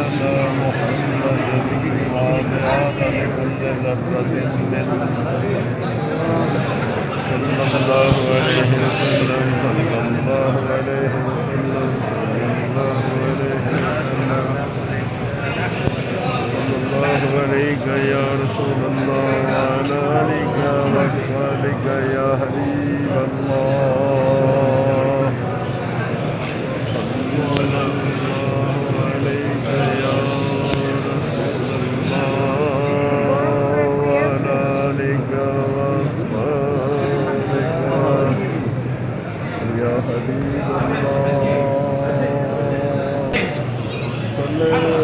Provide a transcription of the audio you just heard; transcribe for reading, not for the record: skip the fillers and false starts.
على محمد وعلى عدد كل ذرة منه صلى الله عليه وسلم صلى الله عليه وسلم صلى الله عليك يا رسول الله وعلى آلك وأصحابك يا حبيب الله صلى الله عليك يا رسول الله وعلى آلك وأصحابك يا حبيب الله صلى